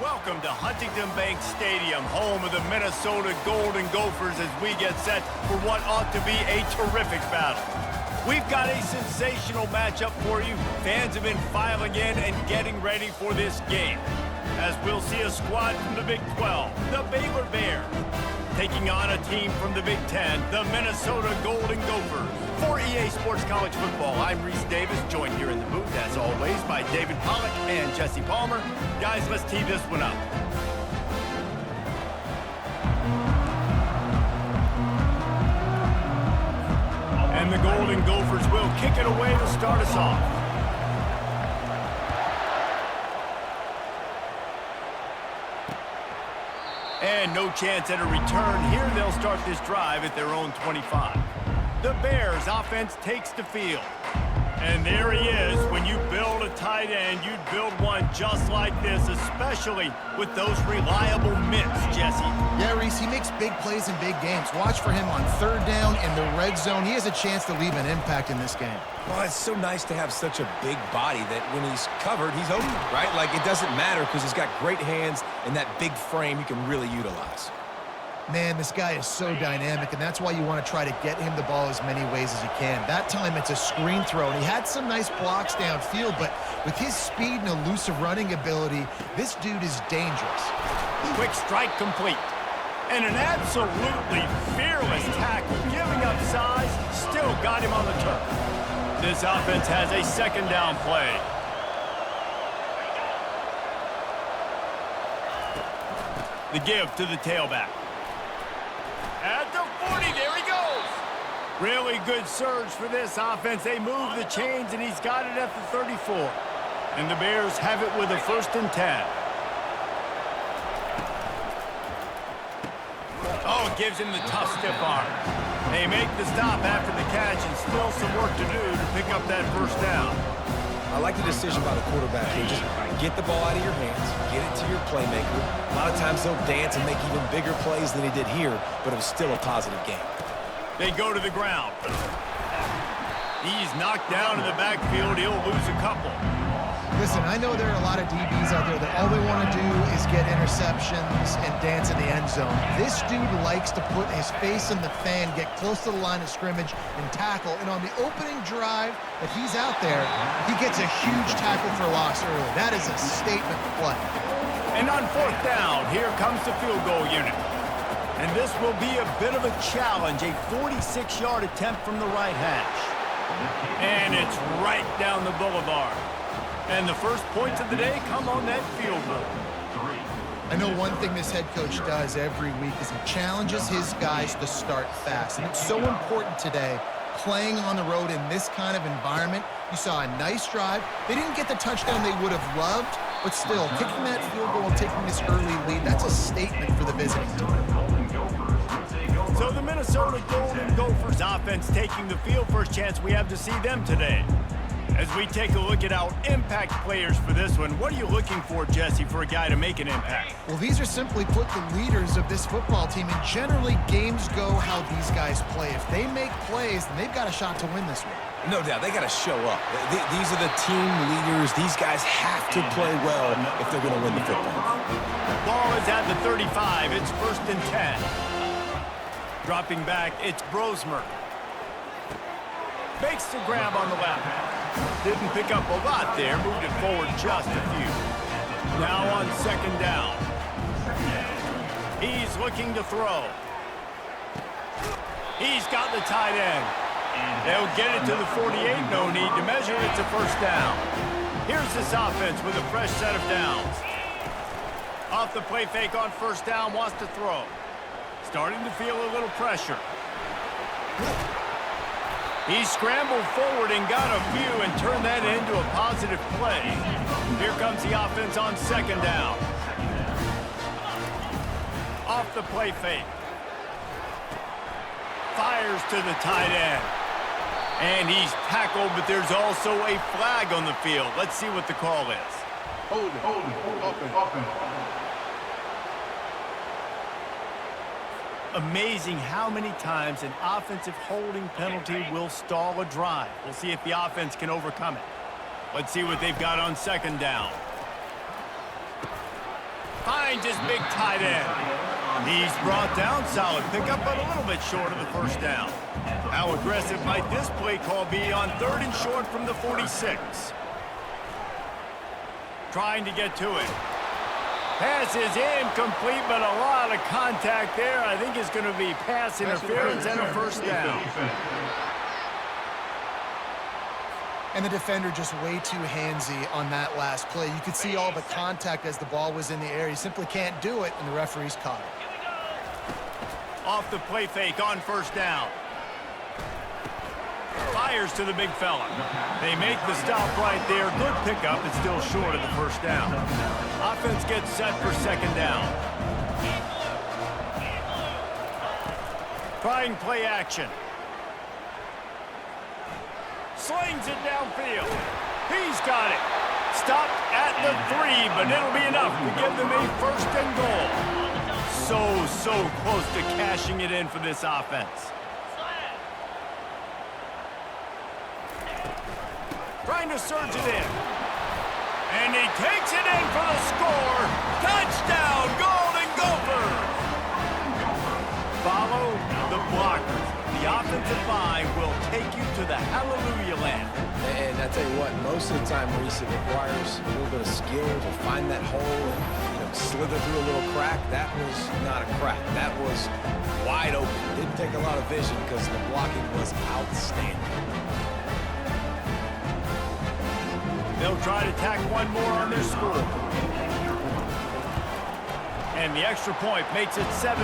Welcome to Huntington Bank Stadium, home of the Minnesota Golden Gophers, as we get set for what ought to be a terrific battle. We've got a sensational matchup for you. Fans have been filing in and getting ready for this game, as we'll see a squad from the Big 12, the Baylor Bears, taking on a team from the Big 10, the Minnesota Golden Gophers. For EA Sports College Football, I'm Reese Davis, joined here in the booth, as always, by David Pollack and Jesse Palmer. Guys, let's tee this one up. And the Golden Gophers will kick it away to start us off. And no chance at a return here. They'll start this drive at their own 25. The Bears offense takes the field. And there he is. When you build a tight end, you'd build one just like this, especially with those reliable mitts, Jesse. Yeah, Reese, he makes big plays in big games. Watch for him on third down in the red zone. He has a chance to leave an impact in this game. Well, it's so nice to have such a big body that when he's covered, he's open, right? Like, it doesn't matter because he's got great hands and that big frame he can really utilize. Man, this guy is so dynamic, and that's why you want to try to get him the ball as many ways as you can. That time, it's a screen throw, and he had some nice blocks downfield, but with his speed and elusive running ability, this dude is dangerous. Quick strike complete. And an absolutely fearless tackle, giving up size, still got him on the turf. This offense has a second down play. The give to the tailback. At the 40, there he goes. Really good surge for this offense. They move the chains, and he's got it at the 34. And the Bears have it with a 1st and 10. Oh, it gives him the tough stiff arm. They make the stop after the catch, and still some work to do to pick up that 1st down. I like the decision by the quarterback here. Just get the ball out of your hands, get it to your playmaker. A lot of times they'll dance and make even bigger plays than he did here, but it was still a positive game. They go to the ground. He's knocked down in the backfield. He'll lose a couple. Listen, I know there are a lot of DBs out there that all they want to do is get interceptions and dance in the end zone. This dude likes to put his face in the fan, get close to the line of scrimmage, and tackle. And on the opening drive that he's out there, he gets a huge tackle for loss early. That is a statement play. And on 4th down, here comes the field goal unit. And this will be a bit of a challenge, a 46-yard attempt from the right hash. And it's right down the boulevard. And the first points of the day come on that field goal. I know one thing this head coach does every week is he challenges his guys to start fast. And it's so important today, playing on the road in this kind of environment. You saw a nice drive. They didn't get the touchdown they would have loved, but still, kicking that field goal and taking this early lead, that's a statement for the visiting team. So the Minnesota Golden Gophers offense taking the field. First chance we have to see them today. As we take a look at our impact players for this one, what are you looking for, Jesse, for a guy to make an impact? Well, these are simply put the leaders of this football team, and generally games go how these guys play. If they make plays, then they've got a shot to win this one. No doubt, they got to show up. These are the team leaders. These guys have to play well if they're going to win the football. Ball is at the 35. It's 1st and 10. Dropping back, it's Brosmer. Makes the grab on the left. Didn't pick up a lot there, moved it forward just a few. Now on 2nd down. He's looking to throw. He's got the tight end. They'll get it to the 48, no need to measure, it's a 1st down. Here's this offense with a fresh set of downs. Off the play fake on 1st down, wants to throw. Starting to feel a little pressure. He scrambled forward and got a few and turned that into a positive play. Here comes the offense on 2nd down. Off the play fake. Fires to the tight end. And he's tackled, but there's also a flag on the field. Let's see what the call is. Hold it, open. Amazing how many times an offensive holding penalty will stall a drive. We'll see if the offense can overcome it. Let's see what they've got on 2nd down. Finds his big tight end. He's brought down. Solid pickup, but a little bit short of the first down. How aggressive might this play call be on 3rd and short from the 46? Trying to get to it. Pass is incomplete, but a lot of contact there. I think it's going to be pass interference and a first down. And the defender just way too handsy on that last play. You could see all the contact as the ball was in the air. He simply can't do it, and the referee's caught it. Off the play fake on first down. Fires to the big fella. They make the stop right there. Good pickup. It's still short of the first down. Offense gets set for 2nd down. Trying play action. Slings it downfield. He's got it. Stopped at the 3, but it'll be enough to give them a 1st and goal. So close to cashing it in for this offense. Trying to surge it in. And he takes it in for the score. Touchdown, Golden Gophers! Follow the blockers. The offensive line will take you to the hallelujah land. And I tell you what, most of the time, Reese, it requires a little bit of skill to find that hole and slither through a little crack. That was not a crack. That was wide open. Didn't take a lot of vision because the blocking was outstanding. They'll try to tack one more on their score. And the extra point makes it 7-3.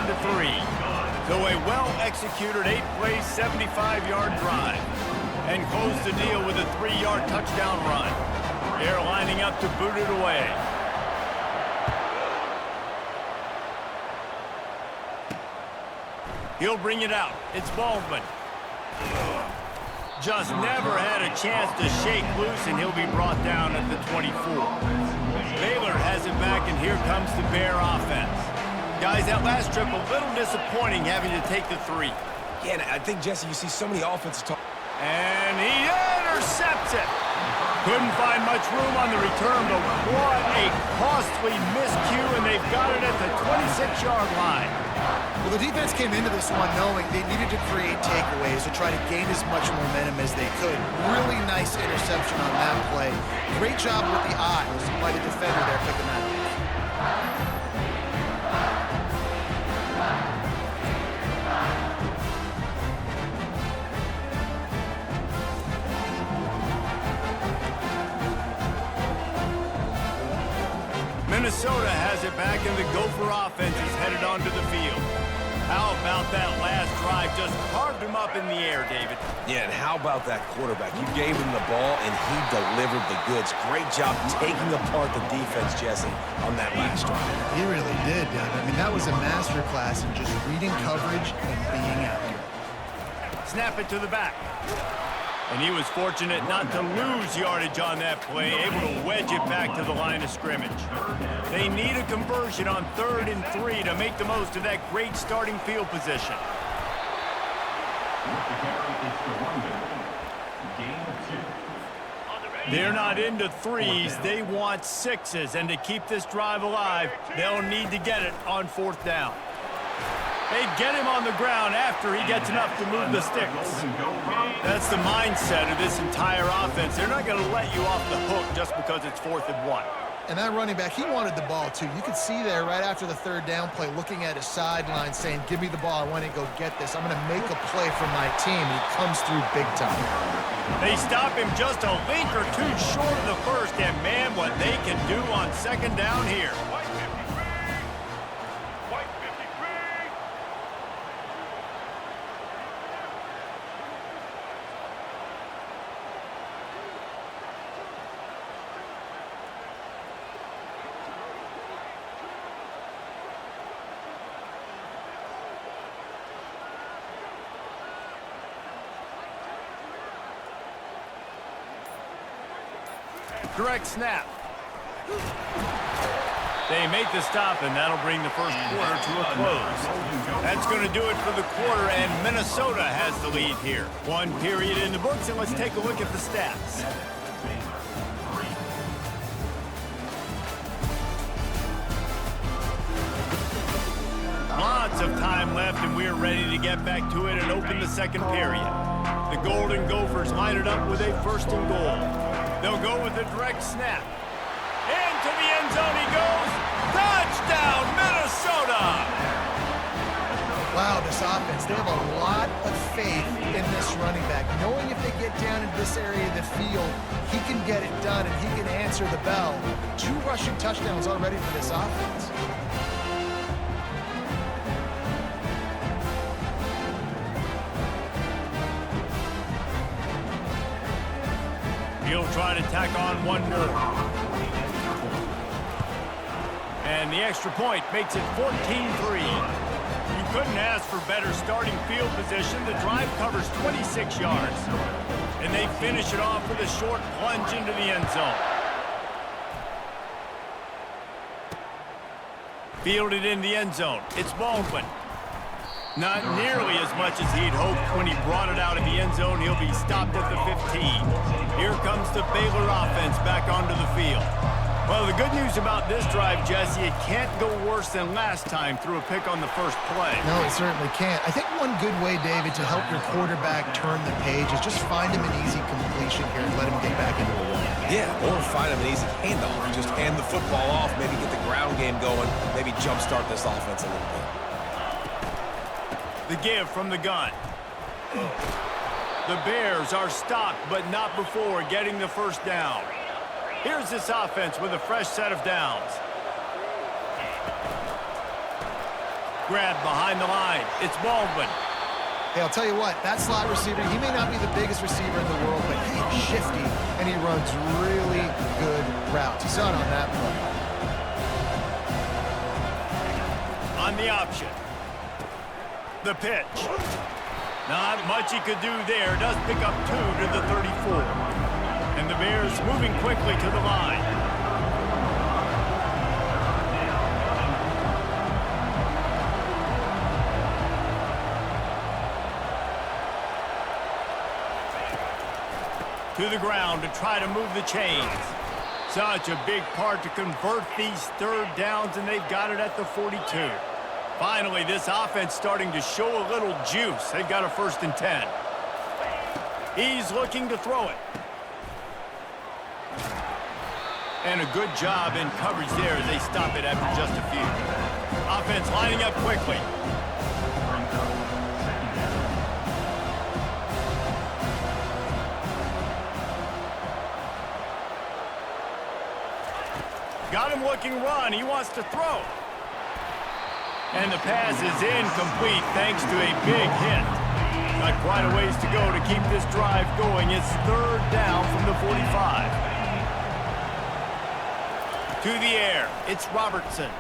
So a well-executed 8-play, 75-yard drive. And close the deal with a 3-yard touchdown run. They're lining up to boot it away. He'll bring it out. It's Baldwin. Just never had a chance to shake loose, and he'll be brought down at the 24. Baylor has it back, and here comes the Bear offense. Guys, that last trip, a little disappointing having to take the 3. Yeah, and I think, Jesse, you see so many offensive talk. And he intercepts it. Couldn't find much room on the return, but what a costly miscue, and they've got it at the 26-yard line. Well, the defense came into this one knowing they needed to create takeaways to try to gain as much momentum as they could. Really nice interception on that play. Great job with the eyes by the defender there picking that up. Minnesota has it back, and the Gopher offense is headed onto the field. How about that last drive? Just carved him up in the air, David. Yeah, and how about that quarterback? You gave him the ball, and he delivered the goods. Great job taking apart the defense, Jesse, on that last drive. He really did, David. I mean, that was a masterclass in just reading coverage and being accurate. Snap it to the back. And he was fortunate not to lose yardage on that play, able to wedge it back to the line of scrimmage. They need a conversion on 3rd and 3 to make the most of that great starting field position. They're not into 3s, they want 6s, and to keep this drive alive, they'll need to get it on 4th down. They get him on the ground after he gets enough to move the sticks. That's the mindset of this entire offense. They're not going to let you off the hook just because it's 4th and 1. And that running back, he wanted the ball too. You could see there right after the 3rd down play looking at his sideline saying, give me the ball, I want to go get this. I'm going to make a play for my team. He comes through big time. They stop him just a link or two short of the first, and man, what they can do on 2nd down here. Direct snap. They make the stop, and that'll bring the first quarter to a close. That's going to do it for the quarter, and Minnesota has the lead here. 1 period in the books, and let's take a look at the stats. Lots of time left, and we're ready to get back to it and open the second period. The Golden Gophers line it up with a 1st and goal. They'll go with a direct snap. Into the end zone he goes. Touchdown, Minnesota! Wow, this offense, they have a lot of faith in this running back. Knowing if they get down into this area of the field, he can get it done and he can answer the bell. 2 rushing touchdowns already for this offense. He'll try to tack on one more. And the extra point makes it 14-3. You couldn't ask for better starting field position. The drive covers 26 yards. And they finish it off with a short plunge into the end zone. Fielded in the end zone. It's Baldwin. Not nearly as much as he'd hoped when he brought it out of the end zone. He'll be stopped at the 15. Here comes the Baylor offense back onto the field. Well, the good news about this drive, Jesse, it can't go worse than last time through a pick on the first play. No, it certainly can't. I think one good way, David, to help your quarterback turn the page is just find him an easy completion here and let him get back into a run. Yeah, or find him an easy handoff. Just hand the football off, maybe get the ground game going, maybe jumpstart this offense a little bit. The give from the gun. The Bears are stopped, but not before getting the first down. Here's this offense with a fresh set of downs. Grab behind the line. It's Baldwin. Hey, I'll tell you what, that slot receiver, he may not be the biggest receiver in the world, but he's shifty, and he runs really good routes. You saw it on that play. On the option. The pitch. Not much he could do there. Does pick up 2 to the 34. And the Bears moving quickly to the line. To the ground to try to move the chains. Such a big part to convert these third downs, and they've got it at the 42. Finally, this offense starting to show a little juice. They've got a 1st and 10. He's looking to throw it. And a good job in coverage there as they stop it after just a few. Offense lining up quickly. Got him looking run. He wants to throw. And the pass is incomplete thanks to a big hit. Got quite a ways to go to keep this drive going. It's 3rd down from the 45. To the air. It's Robertson.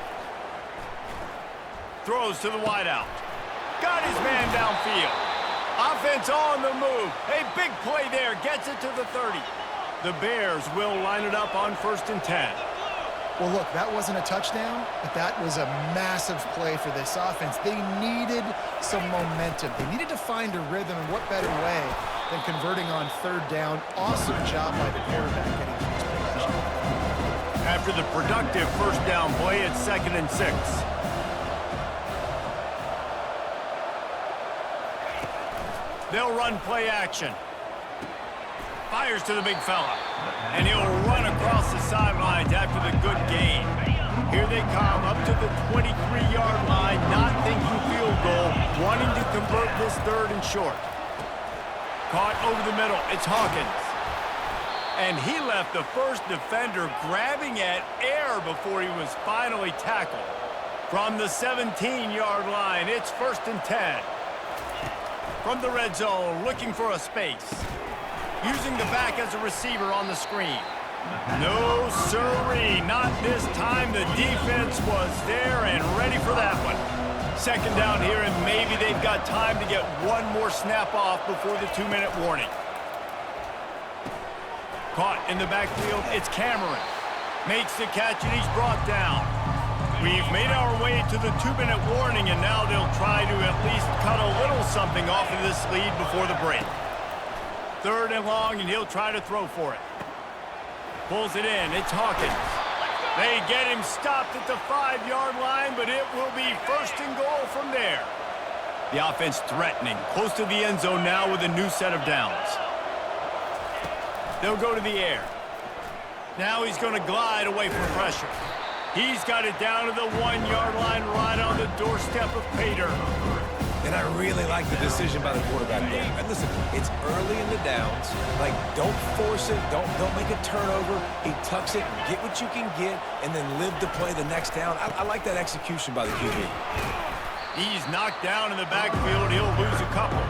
Throws to the wideout. Got his man downfield. Offense on the move. A big play there. Gets it to the 30. The Bears will line it up on 1st and 10. Well, look, that wasn't a touchdown, but that was a massive play for this offense. They needed some momentum. They needed to find a rhythm, and what better way than converting on 3rd down. Awesome job by the quarterback getting to this possession. After the productive 1st down play, it's 2nd and 6. They'll run play action. Fires to the big fella. And he'll run across the sidelines after the good gain. Here they come up to the 23-yard line, not thinking field goal, wanting to convert this 3rd and short. Caught over the middle. It's Hawkins. And he left the first defender grabbing at air before he was finally tackled. From the 17-yard line, it's 1st and 10. From the red zone, looking for a space. Using the back as a receiver on the screen. No sirree, not this time. The defense was there and ready for that one. 2nd down here, and maybe they've got time to get one more snap off before the 2-minute warning. Caught in the backfield, it's Cameron. Makes the catch, and he's brought down. We've made our way to the 2-minute warning, and now they'll try to at least cut a little something off of this lead before the break. 3rd and long, and he'll try to throw for it. Pulls it in. It's Hawkins. They get him stopped at the 5-yard line, but it will be 1st and goal from there. The offense threatening, close to the end zone now with a new set of downs. They'll go to the air. Now he's going to glide away from pressure. He's got it down to the 1-yard line right on the doorstep of Pater. And I really like the decision by the quarterback there. And listen, it's early in the downs. Like, don't force it. Don't make a turnover. He tucks it, get what you can get, and then live to play the next down. I like that execution by the QB. He's knocked down in the backfield. He'll lose a couple.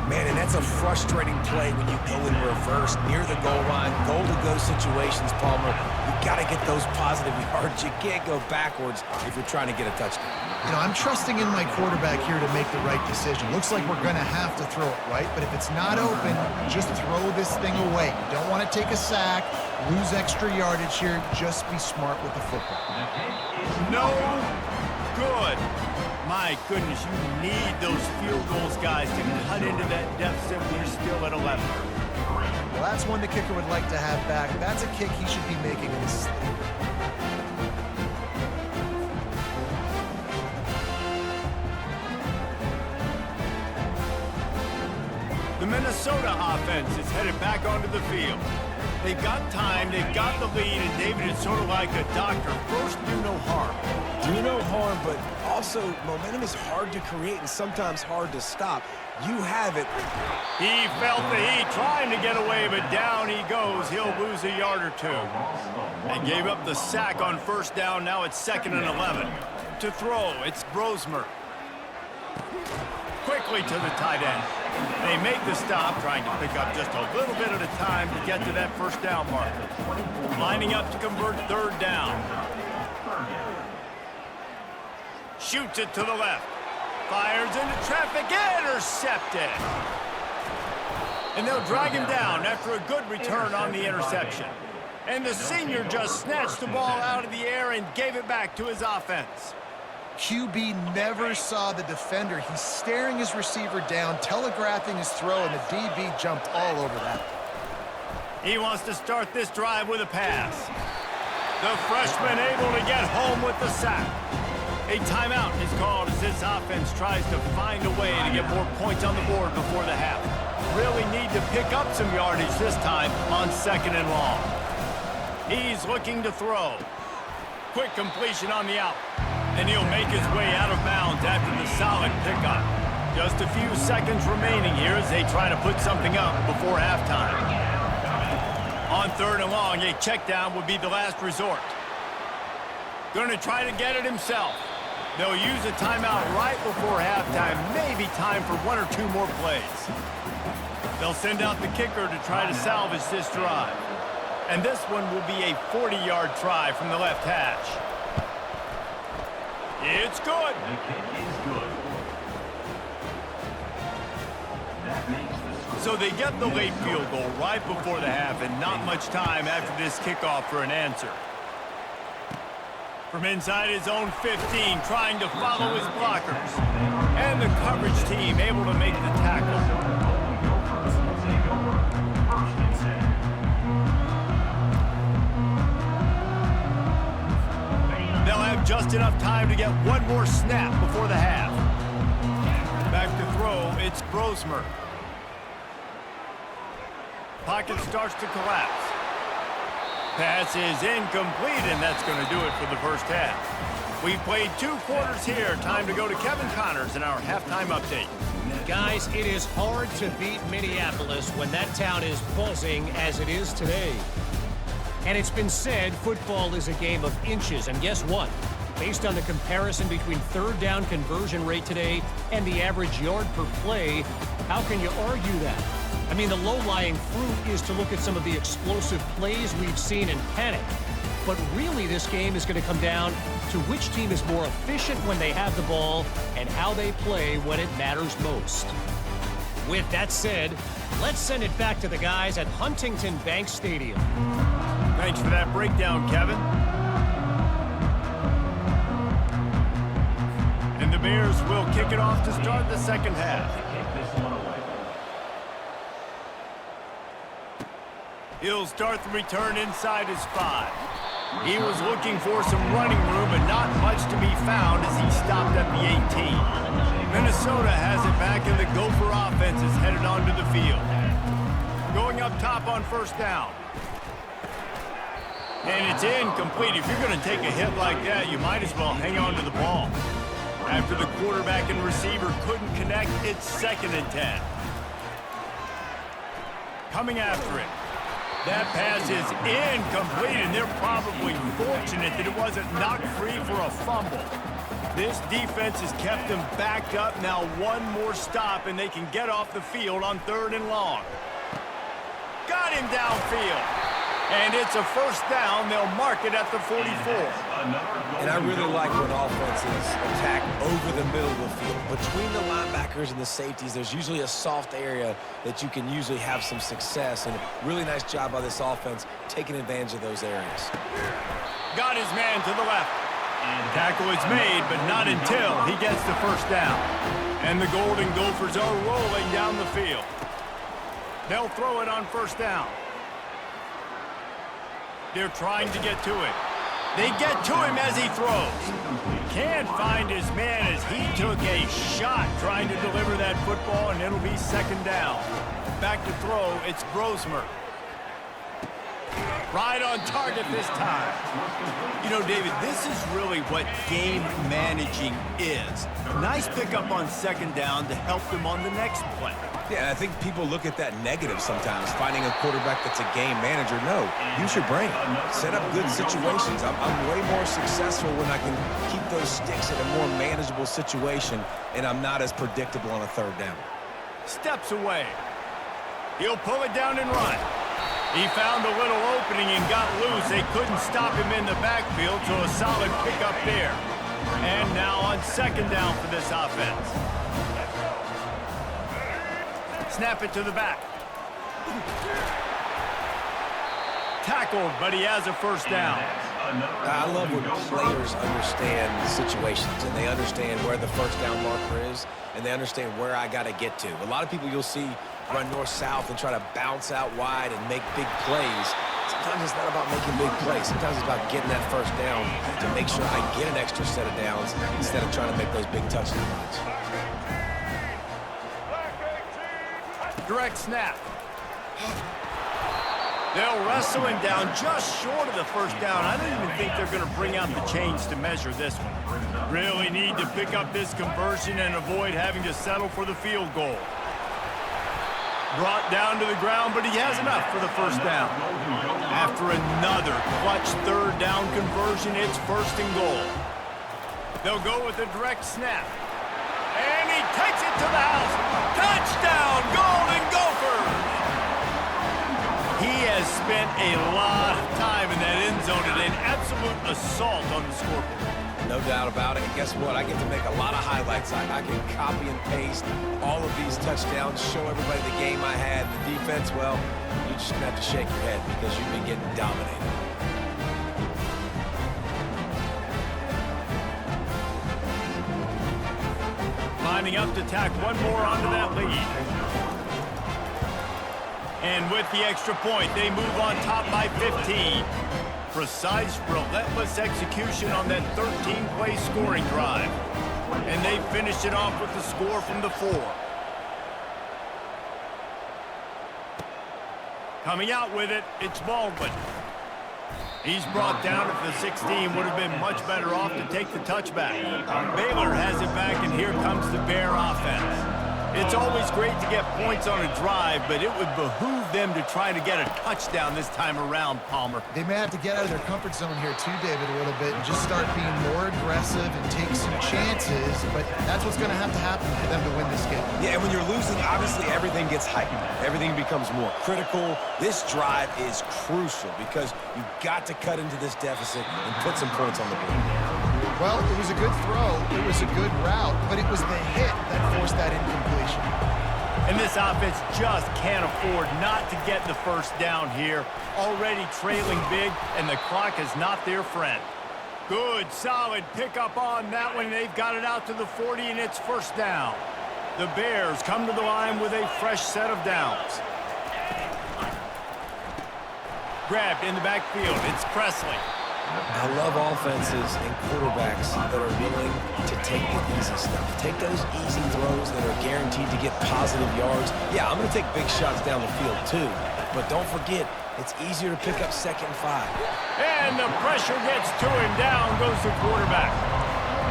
Man, and that's a frustrating play when you go in reverse near the goal line. Goal-to-go situations, Palmer. You got to get those positive yards. You can't go backwards if you're trying to get a touchdown. You know, I'm trusting in my quarterback here to make the right decision. Looks like we're going to have to throw it, right? But if it's not open, just throw this thing away. You don't want to take a sack, lose extra yardage here. Just be smart with the football. No good. My goodness, you need those field goals, guys, to cut into that deficit when you're still at 11. Well, that's one the kicker would like to have back. That's a kick he should be making in his sleep. The Minnesota offense is headed back onto the field. They've got time, they've got the lead, and David is sort of like a doctor. First, do no harm. Do no harm, but also momentum is hard to create and sometimes hard to stop. You have it. He felt the heat, trying to get away, but down he goes. He'll lose a yard or two. They gave up the sack on 1st down. Now it's 2nd and 11. To throw, it's Brosmer. Quickly to the tight end. They make the stop, trying to pick up just a little bit at a time to get to that 1st down marker. Lining up to convert 3rd down. Shoots it to the left. Fires into traffic. Intercepted. And they'll drag him down after a good return on the interception. And the senior just snatched the ball out of the air and gave it back to his offense. QB never saw the defender. He's staring his receiver down, telegraphing his throw, and the DB jumped all over that. He wants to start this drive with a pass. The freshman able to get home with the sack. A timeout is called as this offense tries to find a way to get more points on the board before the half. Really need to pick up some yardage this time on 2nd and long. He's looking to throw. Quick completion on the out. And he'll make his way out of bounds after the solid pickup. Just a few seconds remaining here as they try to put something up before halftime. On 3rd and long, a check down would be the last resort. Going to try to get it himself. They'll use a timeout right before halftime. Maybe time for 1 or 2 more plays. They'll send out the kicker to try to salvage this drive. And this one will be a 40-yard try from the left hash. It's good. So they get the late field goal right before the half, and not much time after this kickoff for an answer. From inside his own 15, trying to follow his blockers. And the coverage team able to make the tackle. They'll have just enough time to get one more snap before the half. Back to throw, it's Brosmer. Pocket starts to collapse. Pass is incomplete, and that's going to do it for the first half. We've played 2 quarters here. Time to go to Kevin Connors in our halftime update. Guys, it is hard to beat Minneapolis when that town is buzzing as it is today. And it's been said football is a game of inches, and guess what? Based on the comparison between 3rd down conversion rate today and the average yard per play, how can you argue that? I mean, the low-lying fruit is to look at some of the explosive plays we've seen in panic. But really, this game is going to come down to which team is more efficient when they have the ball and how they play when it matters most. With that said, let's send it back to the guys at Huntington Bank Stadium. Thanks for that breakdown, Kevin. And the Bears will kick it off to start the second half. He'll start the return inside his 5. He was looking for some running room, but not much to be found as he stopped at the 18. Minnesota has it back, and the Gopher offense is headed onto the field. Going up top on first down. And it's incomplete. If you're going to take a hit like that, you might as well hang on to the ball. After the quarterback and receiver couldn't connect, it's 2nd and 10. Coming after it. That pass is incomplete, and they're probably fortunate that it wasn't knocked free for a fumble. This defense has kept them backed up. Now one more stop, and they can get off the field on 3rd and long. Got him downfield. And it's a first down. They'll mark it at the 44. And I really like when offenses attack over the middle of the field. Between the linebackers and the safeties, there's usually a soft area that you can usually have some success. And really nice job by this offense taking advantage of those areas. Got his man to the left. Tackle is made, but not until he gets the first down. And the Golden Gophers are rolling down the field. They'll throw it on first down. They're trying to get to it. They get to him as he throws. Can't find his man as he took a shot trying to deliver that football, and it'll be 2nd down. Back to throw, it's Grosmer. Right on target this time. You know, David, this is really what game managing is. Nice pickup on 2nd down to help them on the next play. Yeah, I think people look at that negative sometimes, finding a quarterback that's a game manager. No, use your brain. Set up good situations. I'm way more successful when I can keep those sticks in a more manageable situation, and I'm not as predictable on a 3rd down. Steps away. He'll pull it down and run. He found a little opening and got loose. They couldn't stop him in the backfield, so a solid pickup there. And now on 2nd down for this offense. Snap it to the back. Tackled, but he has a first down. I love when players understand situations, and they understand where the first down marker is, and they understand where I got to get to. A lot of people you'll see run north-south and try to bounce out wide and make big plays. Sometimes it's not about making big plays. Sometimes it's about getting that first down to make sure I get an extra set of downs instead of trying to make those big touchdown runs. Direct snap. They'll wrestle him down just short of the first down. I don't even think they're going to bring out the chains to measure this one. Really need to pick up this conversion and avoid having to settle for the field goal. Brought down to the ground, but he has enough for the first down. After another clutch 3rd down conversion, it's 1st and goal. They'll go with a direct snap. And he takes it to the house. Touchdown, Golden Gophers! He has spent a lot of time in that end zone and an absolute assault on the scoreboard. No doubt about it. And guess what? I get to make a lot of highlights. I can copy and paste all of these touchdowns, show everybody the game I had. The defense, well, you just have to shake your head because you've been getting dominated. Lining up to tack one more onto that lead. And with the extra point, they move on top by 15. Precise, relentless execution on that 13-play scoring drive. And they finished it off with the score from the 4. Coming out with it, it's Baldwin. He's brought down at the 16. Would have been much better off to take the touchback. Baylor has it back, and here comes the Bear offense. It's always great to get points on a drive, but it would behoove them to try to get a touchdown this time around, Palmer. They may have to get out of their comfort zone here too, David, a little bit, and just start being more aggressive and take some chances, but that's what's going to have to happen for them to win this game. Yeah, and when you're losing, obviously everything gets heightened. Everything becomes more critical. This drive is crucial because you've got to cut into this deficit and put some points on the board. Well, it was a good throw, it was a good route, but it was the hit that forced that incompletion. And this offense just can't afford not to get the first down here. Already trailing big, and the clock is not their friend. Good, solid pickup on that one. They've got it out to the 40, and it's first down. The Bears come to the line with a fresh set of downs. Grabbed in the backfield. It's Presley. I love offenses and quarterbacks that are willing to take the easy stuff. Take those easy throws that are guaranteed to get positive yards. Yeah, I'm going to take big shots down the field too. But don't forget, it's easier to pick up 2nd and 5. And the pressure gets to him. Down goes the quarterback.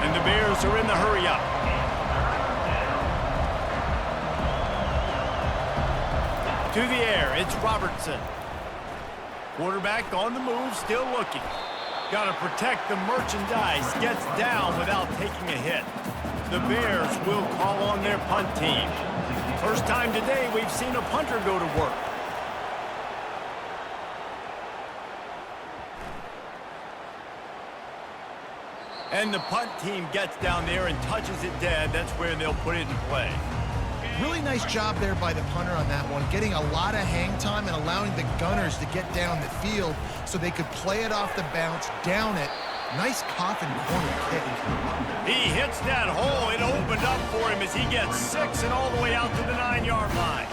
And the Bears are in the hurry-up. To the air, it's Robertson. Quarterback on the move, still looking. Got to protect the merchandise. Gets down without taking a hit. The Bears will call on their punt team. First time today we've seen a punter go to work. And the punt team gets down there and touches it dead. That's where they'll put it in play. Really nice job there by the punter on that one, getting a lot of hang time and allowing the Gunners to get down the field so they could play it off the bounce, down it. Nice coffin corner kick. He hits that hole. It opened up for him as he gets 6 and all the way out to the 9-yard line.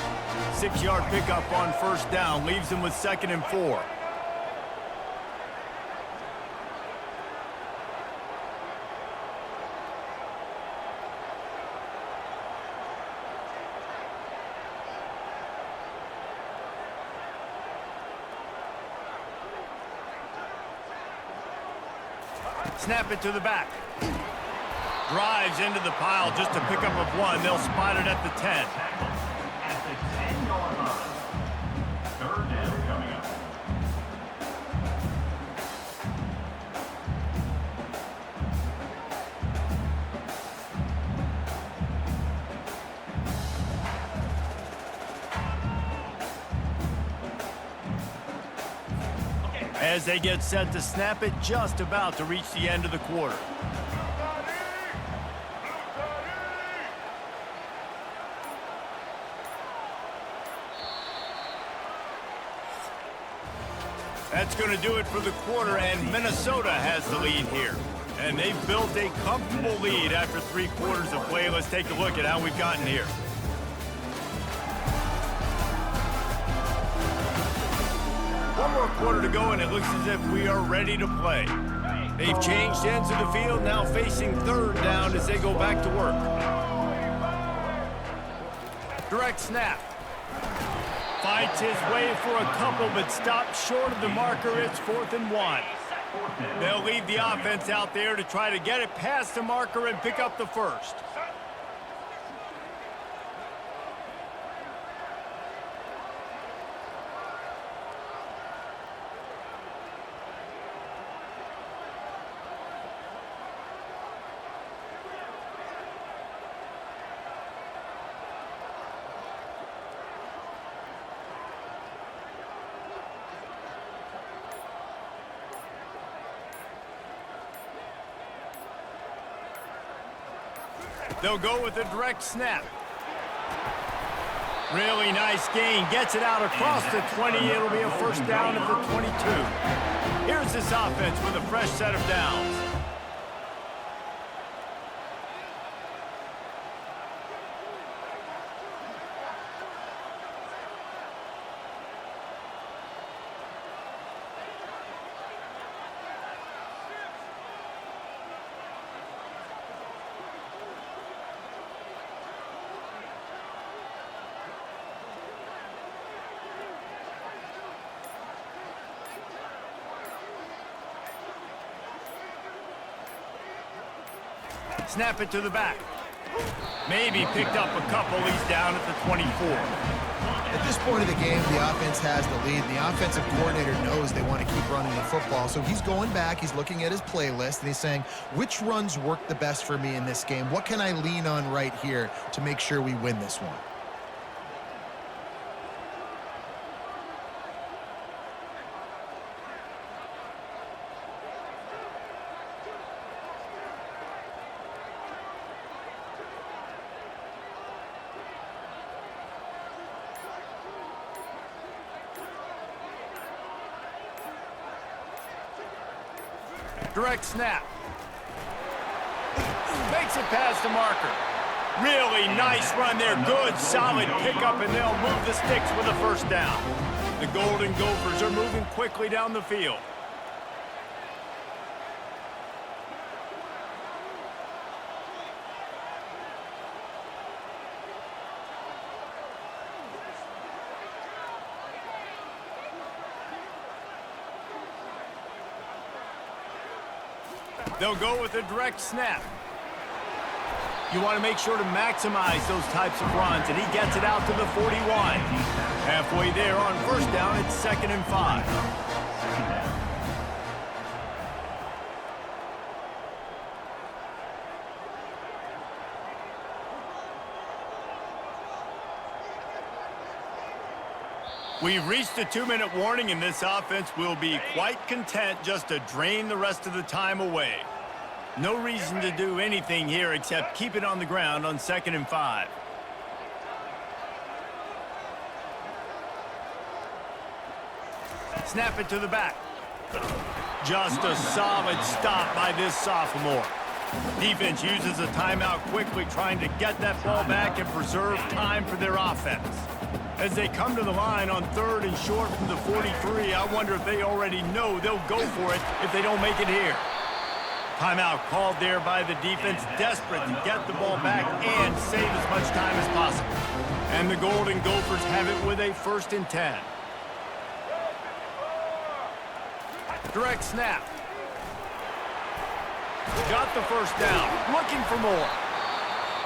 6-yard pickup on first down leaves him with 2nd and 4. Snap it to the back. Drives into the pile just to pick up of 1. They'll spot it at the 10. At the 10-yard line. 3rd down coming up. As they get set to snap it, just about to reach the end of the quarter. That's going to do it for the quarter, and Minnesota has the lead here. And they've built a comfortable lead after 3 quarters of play. Let's take a look at how we've gotten here. One more quarter to go, and it looks as if we are ready to play. They've changed ends of the field, now facing 3rd down as they go back to work. Direct snap. Fights his way for a couple, but stops short of the marker. It's 4th and 1. They'll leave the offense out there to try to get it past the marker and pick up the first. They'll go with a direct snap. Really nice gain. Gets it out across the 20. It'll be a first down at the 22. Here's this offense with a fresh set of downs. Snap it to the back. Maybe picked up a couple. He's down at the 24. At this point of the game, the offense has the lead. The offensive coordinator knows they want to keep running the football. So he's going back, he's looking at his playlist, and he's saying, which runs work the best for me in this game? What can I lean on right here to make sure we win this one? Direct snap. Makes it past the marker. Really nice run there. Good, solid pickup, and they'll move the sticks with a first down. The Golden Gophers are moving quickly down the field. They'll go with a direct snap. You want to make sure to maximize those types of runs, and he gets it out to the 41. Halfway there on first down, it's 2nd and 5. We've reached a 2-minute warning, and this offense will be quite content just to drain the rest of the time away. No reason to do anything here except keep it on the ground on 2nd and 5. Snap it to the back. Just a solid stop by this sophomore. Defense uses a timeout quickly, trying to get that ball back and preserve time for their offense. As they come to the line on 3rd and short from the 43, I wonder if they already know they'll go for it if they don't make it here. Timeout called there by the defense, desperate to get the ball back and save as much time as possible. And the Golden Gophers have it with a 1st and 10. Direct snap. Got the first down, looking for more.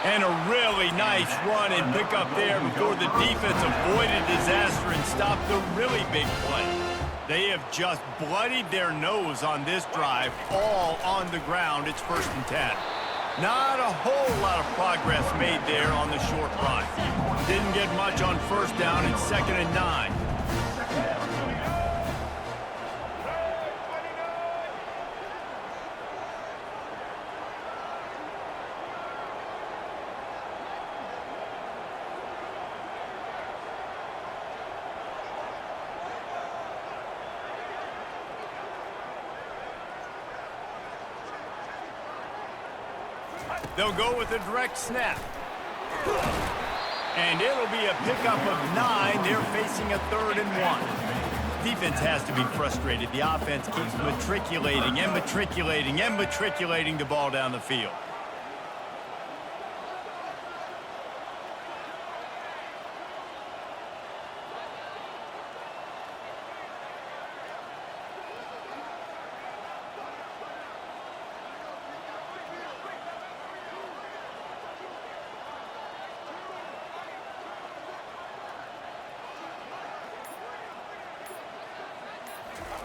And a really nice run and pick up there before the defense avoided disaster and stopped the really big play. They have just bloodied their nose on this drive, all on the ground. It's 1st and 10. Not a whole lot of progress made there on the short run. Didn't get much on first down. It's 2nd and 9. They'll go with a direct snap. And it'll be a pickup of 9. They're facing a 3rd and 1. Defense has to be frustrated. The offense keeps matriculating and matriculating and matriculating the ball down the field.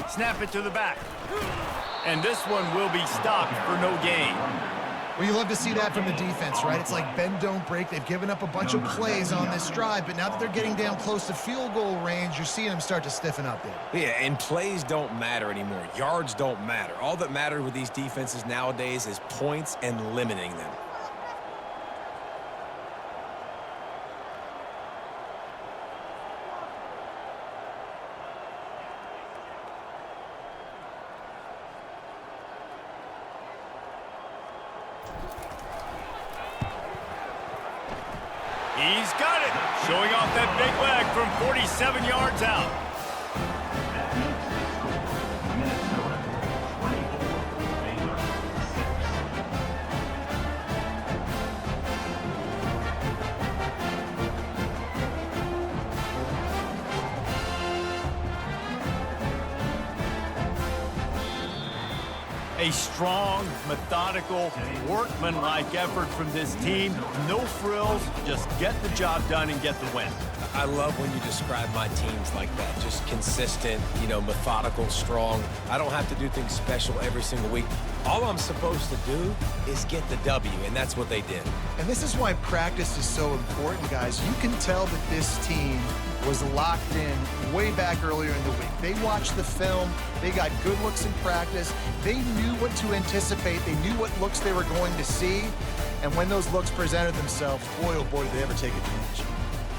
Snap it to the back. And this one will be stopped for no gain. Well, you love to see that from the defense, right? It's like bend, don't break. They've given up a bunch of plays on this drive, but now that they're getting down close to field goal range, you're seeing them start to stiffen up there. Yeah, and plays don't matter anymore. Yards don't matter. All that matters with these defenses nowadays is points and limiting them. He's got it, showing off that big leg from 47 yards out. Minnesota 24, Baylor 6. A strong, methodical, workmanlike effort from this team. No frills, just get the job done and get the win. I love when you describe my teams like that. Just consistent, methodical, strong. I don't have to do things special every single week. All I'm supposed to do is get the W, and that's what they did. And this is why practice is so important, guys. You can tell that this team was locked in way back earlier in the week. They watched the film. They got good looks in practice. They knew what to anticipate. They knew what looks they were going to see. And when those looks presented themselves, boy, oh boy, did they ever take advantage.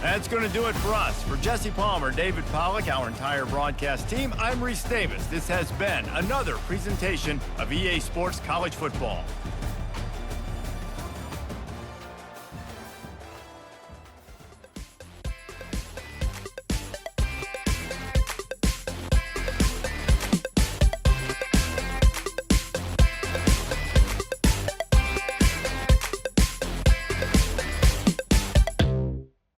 That's going to do it for us. For Jesse Palmer, David Pollack, our entire broadcast team, I'm Reese Davis. This has been another presentation of EA Sports College Football.